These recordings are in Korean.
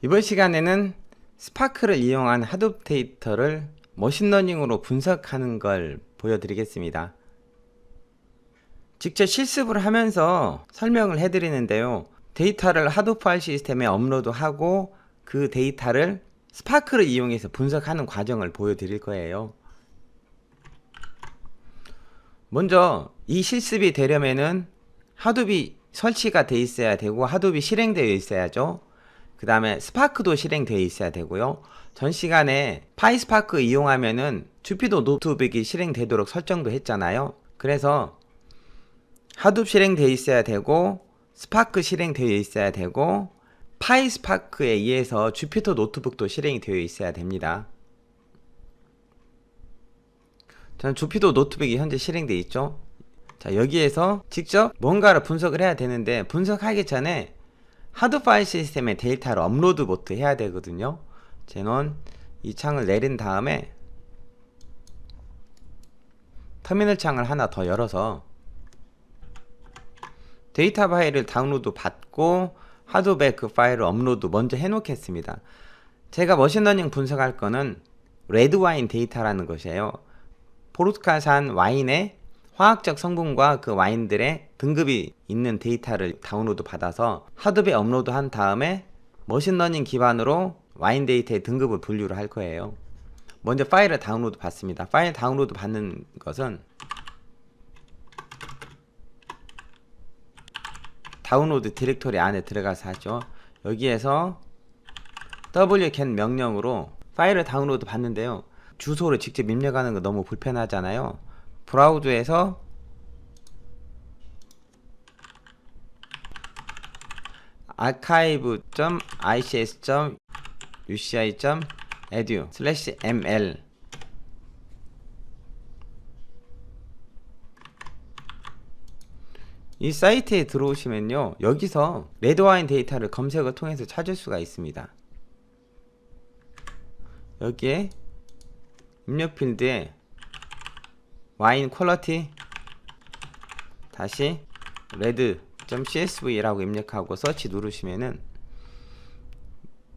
이번 시간에는 스파크를 이용한 하둡 데이터를 머신러닝으로 분석하는 걸 보여드리겠습니다. 직접 실습을 하면서 설명을 해드리는데요. 데이터를 하둡 파일 시스템에 업로드하고 그 데이터를 스파크를 이용해서 분석하는 과정을 보여드릴 거예요. 먼저 이 실습이 되려면은 하둡이 설치가 되어 있어야 되고 하둡이 실행되어 있어야죠. 그 다음에 스파크도 실행되어 있어야 되고요. 전 시간에 파이스파크 이용하면은 주피도 노트북이 실행되도록 설정도 했잖아요. 그래서 하둡 실행되어 있어야 되고 스파크 실행되어 있어야 되고 파이스파크에 의해서 주피터 노트북도 실행이 되어 있어야 됩니다. 저는 주피터 노트북이 현재 실행되어 있죠. 자, 여기에서 직접 뭔가를 분석을 해야 되는데 분석하기 전에 하드 파일 시스템에 데이터를 업로드부터 해야 되거든요. 저는 이 창을 내린 다음에 터미널 창을 하나 더 열어서 데이터 파일을 다운로드 받고 하드백 그 파일을 업로드 먼저 해 놓겠습니다. 제가 머신러닝 분석할 거는 레드와인 데이터라는 것이에요. 포르투갈산 와인의 화학적 성분과 그 와인들의 등급이 있는 데이터를 다운로드 받아서 하드에 업로드 한 다음에 머신러닝 기반으로 와인 데이터의 등급을 분류를 할 거예요. 먼저 파일을 다운로드 받습니다. 파일 다운로드 받는 것은 다운로드 디렉토리 안에 들어가서 하죠. 여기에서 wget 명령으로 파일을 다운로드 받는데요. 주소를 직접 입력하는 거 너무 불편하잖아요. 브라우저에서 archive.ics.uci.edu/ml 이 사이트에 들어오시면요, 여기서 레드와인 데이터를 검색을 통해서 찾을 수가 있습니다. 여기에 입력 필드에 와인 퀄리티 다시 red.csv라고 입력하고 서치 누르시면은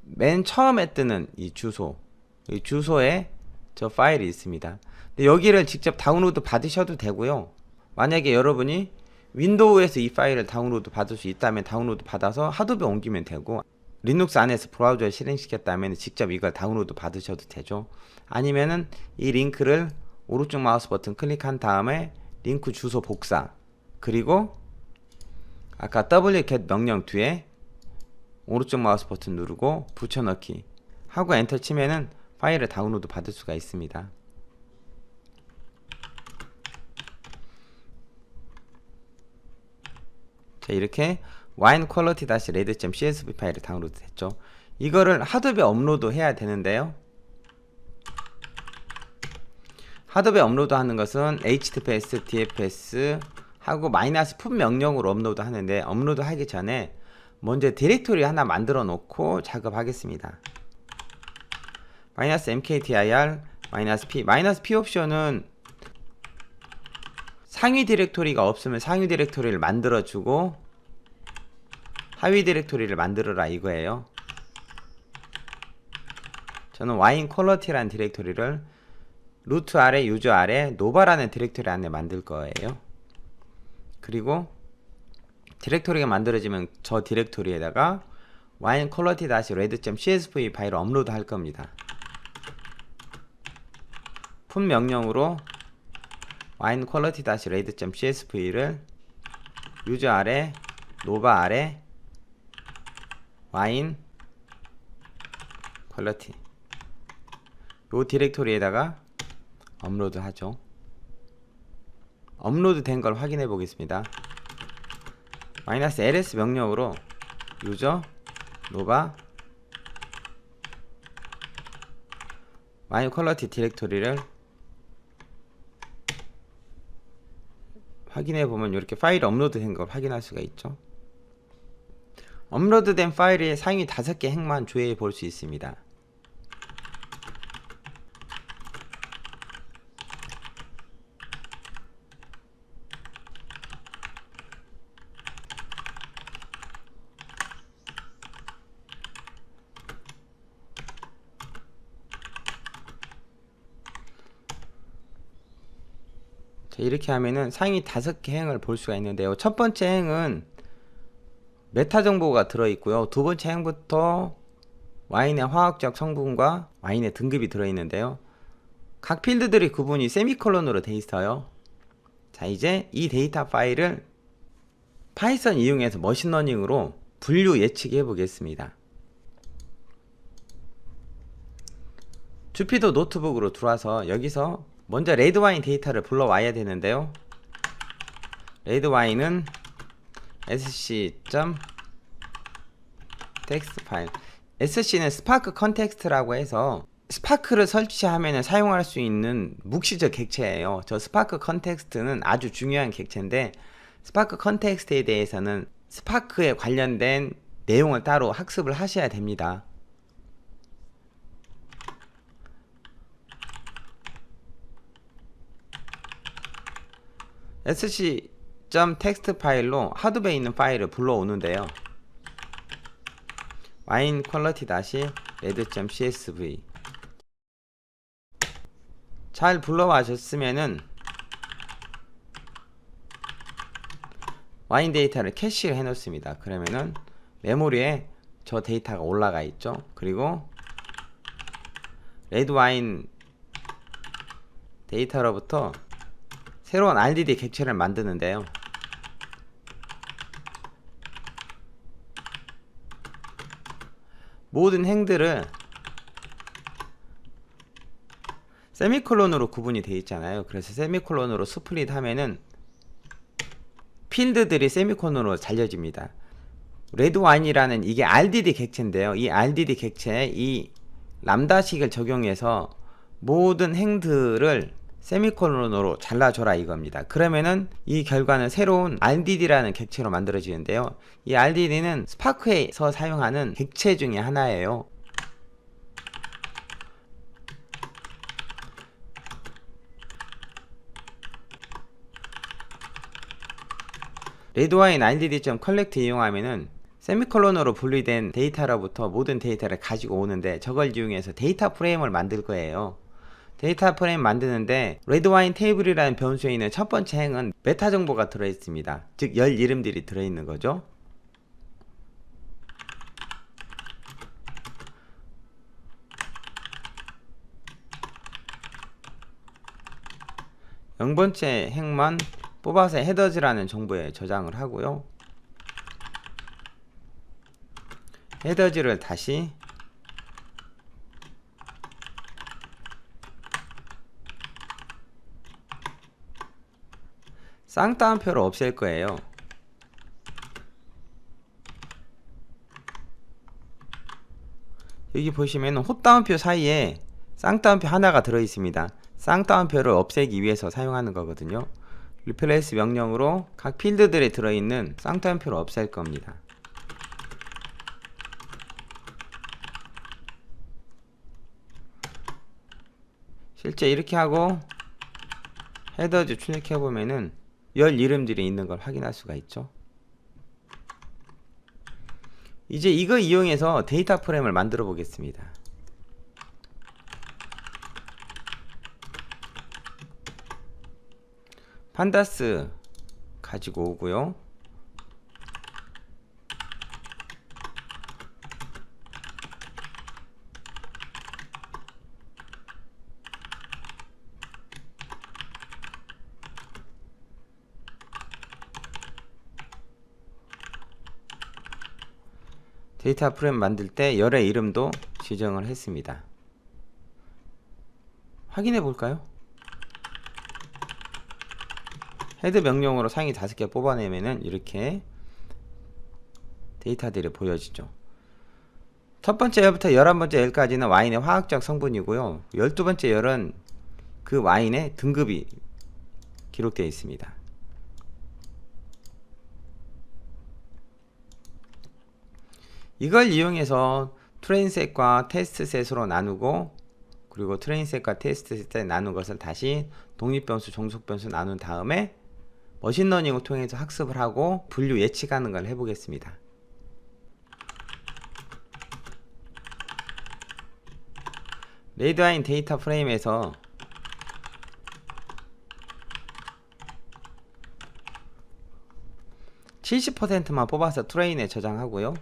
맨 처음에 뜨는 이 주소에 저 파일이 있습니다. 근데 여기를 직접 다운로드 받으셔도 되고요. 만약에 여러분이 윈도우에서 이 파일을 다운로드 받을 수 있다면 다운로드 받아서 하드에 옮기면 되고, 리눅스 안에서 브라우저에 실행시켰다면 직접 이걸 다운로드 받으셔도 되죠. 아니면은 이 링크를 오른쪽 마우스 버튼 클릭한 다음에 링크 주소 복사, 그리고 아까 wget 명령 뒤에 오른쪽 마우스 버튼 누르고 붙여넣기 하고 엔터 치면은 파일을 다운로드 받을 수가 있습니다. 자, 이렇게 wine quality-red.csv 파일이 다운로드 됐죠. 이거를 하드에 업로드 해야 되는데요. 하드에 업로드 하는 것은 https, dfs 하고 -푼 명령으로 업로드 하는데, 업로드 하기 전에 먼저 디렉토리 하나 만들어 놓고 작업하겠습니다. -mkdir -p -p 옵션은 상위 디렉토리가 없으면 상위 디렉토리를 만들어주고 하위 디렉토리를 만들어라 이거예요. 저는 와인 퀄리티라는 디렉토리를 루트 아래 유저 아래 노바라는 디렉토리 안에 만들 거예요. 그리고 디렉토리가 만들어지면 저 디렉토리에다가 와인 퀄리티-red.csv 파일을 업로드 할 겁니다. 푼 명령으로 와인 퀄리티-red.csv를 유저 아래 노바 아래 와인 퀄리티 요 디렉토리에다가 업로드 하죠. 업로드 된 걸 확인해 보겠습니다. -ls 명령으로 유저 노바 와인 퀄리티 디렉토리를 확인해 보면 이렇게 파일이 업로드 된 걸 확인할 수가 있죠. 업로드 된 파일의 상위 5개 행만 조회해 볼 수 있습니다. 자, 이렇게 하면은 상위 5개 행을 볼 수가 있는데요. 첫 번째 행은 메타 정보가 들어있고요. 두 번째 행부터 와인의 화학적 성분과 와인의 등급이 들어있는데요. 각 필드들의 구분이 세미콜론으로 되어 있어요. 자, 이제 이 데이터 파일을 파이썬 이용해서 머신러닝으로 분류 예측해 보겠습니다. 주피터 노트북으로 들어와서 여기서 먼저 레드와인 데이터를 불러와야 되는데요. 레드와인은 sc.txt 파일, sc는 스파크 컨텍스트라고 해서 스파크를 설치하면 사용할 수 있는 묵시적 객체예요. 저 스파크 컨텍스트는 아주 중요한 객체인데, 스파크 컨텍스트에 대해서는 스파크에 관련된 내용을 따로 학습을 하셔야 됩니다. sc.txt 파일로 하드베에 있는 파일을 불러오는데요. wine quality -red.csv 잘 불러와셨으면은 와인 데이터를 캐시를 해 놓습니다. 그러면은 메모리에 저 데이터가 올라가 있죠. 그리고 레드와인 데이터로부터 새로운 RDD 객체를 만드는데요. 모든 행들을 세미콜론으로 구분이 되어 있잖아요. 그래서 세미콜론으로 스플릿 하면은 필드들이 세미콜론으로 잘려집니다. 레드와인이라는 이게 RDD 객체인데요. 이 RDD 객체에 이 람다식을 적용해서 모든 행들을 세미콜론으로 잘라줘라 이겁니다. 그러면은 이 결과는 새로운 RDD라는 객체로 만들어지는데요. 이 RDD는 스파크에서 사용하는 객체 중에 하나예요. 레드와인 RDD.collect 이용하면은 세미콜론으로 분리된 데이터로부터 모든 데이터를 가지고 오는데, 저걸 이용해서 데이터 프레임을 만들 거예요. 데이터 프레임 만드는데 레드와인 테이블이라는 변수에 있는 첫 번째 행은 메타 정보가 들어있습니다. 즉 열 이름들이 들어있는 거죠. (0번째) 행만 뽑아서 헤더즈라는 정보에 저장을 하고요. 헤더즈를 다시 쌍따옴표를 없앨 거예요. 여기 보시면 헛따옴표 사이에 쌍따옴표 하나가 들어 있습니다. 쌍따옴표를 없애기 위해서 사용하는 거거든요. 리플레이스 명령으로 각 필드들에 들어있는 쌍따옴표를 없앨 겁니다. 실제 이렇게 하고 헤더즈 출력해보면은 열 이름들이 있는 걸 확인할 수가 있죠. 이제 이거 이용해서 데이터 프레임을 만들어 보겠습니다. 판다스 가지고 오고요. 데이터 프레임 만들 때 열의 이름도 지정을 했습니다. 확인해 볼까요? 헤드 명령으로 상위 5개 뽑아내면은 이렇게 데이터들이 보여지죠. 첫 번째 열부터 11번째 열까지는 와인의 화학적 성분이고요. 12번째 열은 그 와인의 등급이 기록되어 있습니다. 이걸 이용해서 트레인셋과 테스트셋으로 나누고, 그리고 트레인셋과 테스트셋에 나눈 것을 다시 독립변수, 종속변수 나눈 다음에 머신러닝을 통해서 학습을 하고 분류 예측하는 걸 해보겠습니다. 레드와인 데이터 프레임에서 70%만 뽑아서 트레인에 저장하고요.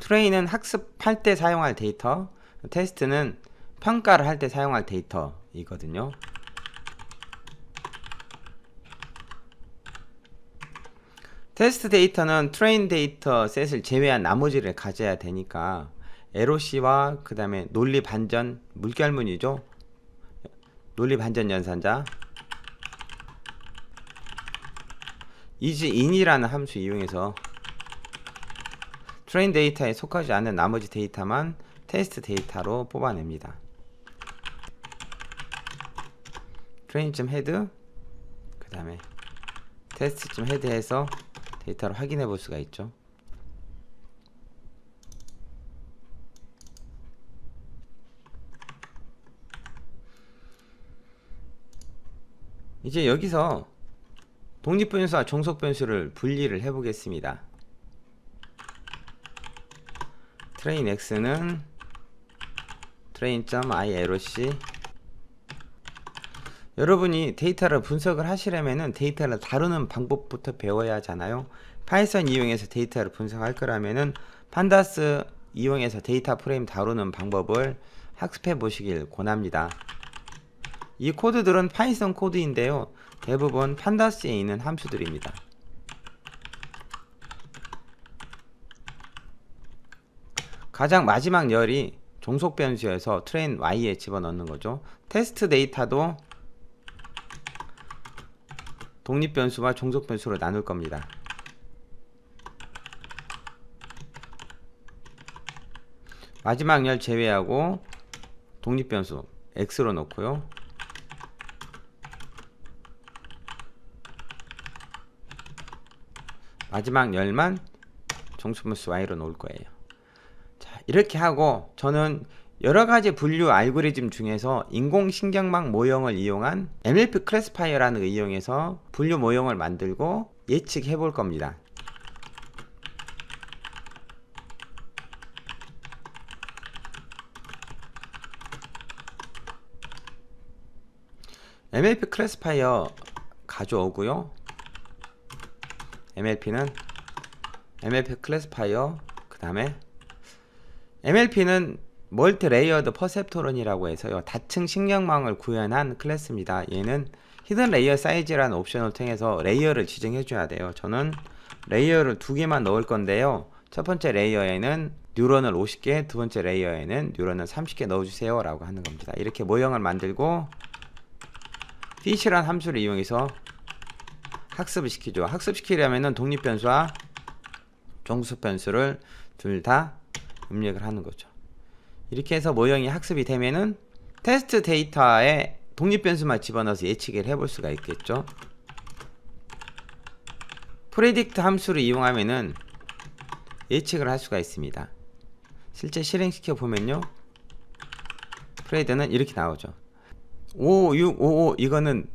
트레인은 학습할 때 사용할 데이터, 테스트는 평가를 할 때 사용할 데이터이거든요. 테스트 데이터는 트레인 데이터 셋을 제외한 나머지를 가져야 되니까 LOC와 그 다음에 논리 반전 물결문이죠. 논리 반전 연산자 isin이라는 함수 이용해서 트레인 데이터에 속하지 않는 나머지 데이터만 테스트 데이터로 뽑아냅니다. train.head 그 다음에 test.head 해서 데이터를 확인해 볼 수가 있죠. 이제 여기서 독립변수와 종속변수를 분리를 해 보겠습니다. train x는 train.iloc 여러분이 데이터를 분석을 하시려면은 데이터를 다루는 방법부터 배워야 하잖아요. 파이썬 이용해서 데이터를 분석할 거라면은 판다스 이용해서 데이터 프레임 다루는 방법을 학습해 보시길 권합니다. 이 코드들은 파이썬 코드인데요. 대부분 판다스에 있는 함수들입니다. 가장 마지막 열이 종속변수여서 트레인 y에 집어넣는 거죠. 테스트 데이터도 독립변수와 종속변수로 나눌 겁니다. 마지막 열 제외하고 독립변수 x로 놓고요. 마지막 열만 종속변수 y로 놓을 거예요. 자, 이렇게 하고 저는 여러가지 분류 알고리즘 중에서 인공신경망 모형을 이용한 MLP 클래시파이어라는 걸 이용해서 분류 모형을 만들고 예측해 볼 겁니다. MLP 클래시파이어 가져오고요. MLP는 MLP 클래시파이어 그 다음에 MLP는 멀티 레이어드 퍼셉토론이라고 해서요. 다층 신경망을 구현한 클래스입니다. 얘는 히든 레이어 사이즈라는 옵션을 통해서 레이어를 지정해 줘야 돼요. 저는 레이어를 2개만 넣을 건데요. 첫 번째 레이어에는 뉴런을 50개, 두 번째 레이어에는 뉴런을 30개 넣어주세요 라고 하는 겁니다. 이렇게 모형을 만들고 fish란 함수를 이용해서 학습을 시키죠. 학습시키려면은 독립변수와 종속변수를 둘 다 입력을 하는 거죠. 이렇게 해서 모형이 학습이 되면은 테스트 데이터에 독립변수만 집어넣어서 예측을 해볼 수가 있겠죠. 프레딕트 함수를 이용하면은 예측을 할 수가 있습니다. 실제 실행시켜 보면요. 프레드는 이렇게 나오죠. 5655 이거는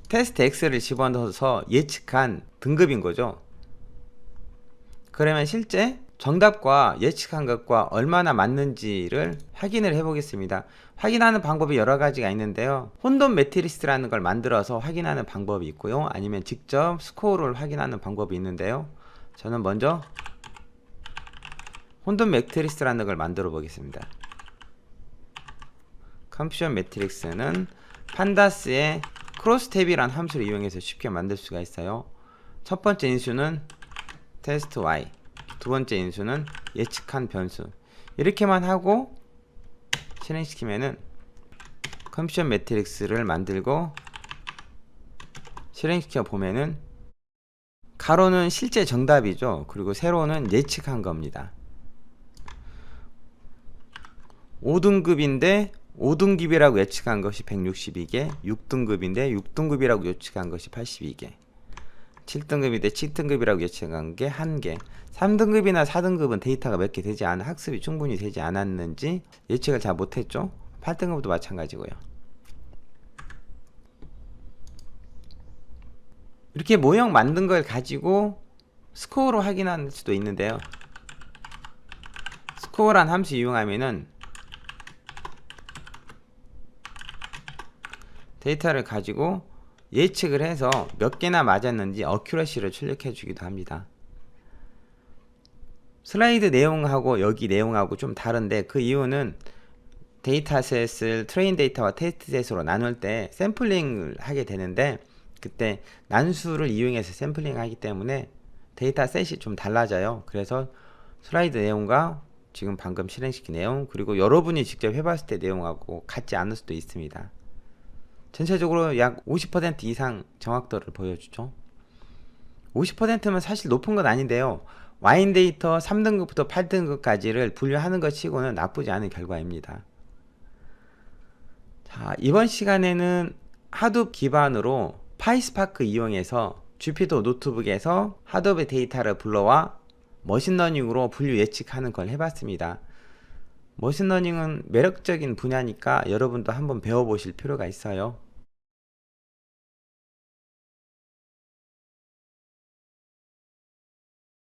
테스트 X를 집어넣어서 예측한 등급인 거죠. 그러면 실제 정답과 예측한 것과 얼마나 맞는지를 확인을 해 보겠습니다. 확인하는 방법이 여러 가지가 있는데요. 혼돈 매트리스라는 걸 만들어서 확인하는 방법이 있고요. 아니면 직접 스코어를 확인하는 방법이 있는데요. 저는 먼저 혼돈 매트리스라는 걸 만들어 보겠습니다. 컴퓨전 매트릭스는 판다스의 크로스탭이라는 함수를 이용해서 쉽게 만들 수가 있어요. 첫 번째 인수는 테스트 y, 두 번째 인수는 예측한 변수. 이렇게만 하고 실행시키면은 컴퓨전 매트릭스를 만들고 실행시켜 보면은 가로는 실제 정답이죠. 그리고 세로는 예측한 겁니다. 5등급인데 5등급이라고 예측한 것이 162개, 6등급인데 6등급이라고 예측한 것이 82개, 7등급인데 7등급이라고 예측한 게 1개, 3등급이나 4등급은 데이터가 몇 개 되지 않아 학습이 충분히 되지 않았는지 예측을 잘 못했죠. 8등급도 마찬가지고요. 이렇게 모형 만든 걸 가지고 스코어로 확인할 수도 있는데요. 스코어란 함수 이용하면은 데이터를 가지고 예측을 해서 몇 개나 맞았는지 어큐러시를 출력해 주기도 합니다. 슬라이드 내용하고 여기 내용하고 좀 다른데, 그 이유는 데이터셋을 트레인 데이터와 테스트셋으로 나눌 때 샘플링을 하게 되는데, 그때 난수를 이용해서 샘플링 하기 때문에 데이터셋이 좀 달라져요. 그래서 슬라이드 내용과 지금 방금 실행시킨 내용, 그리고 여러분이 직접 해봤을 때 내용하고 같지 않을 수도 있습니다. 전체적으로 약 50% 이상 정확도를 보여주죠. 50%면 사실 높은 건 아닌데요, 와인 데이터 3등급부터 8등급까지를 분류하는 것 치고는 나쁘지 않은 결과입니다. 자, 이번 시간에는 하둡 기반으로 파이스파크 이용해서 주피터 노트북에서 하둡의 데이터를 불러와 머신러닝으로 분류 예측하는 걸 해봤습니다. 머신러닝은 매력적인 분야니까 여러분도 한번 배워보실 필요가 있어요.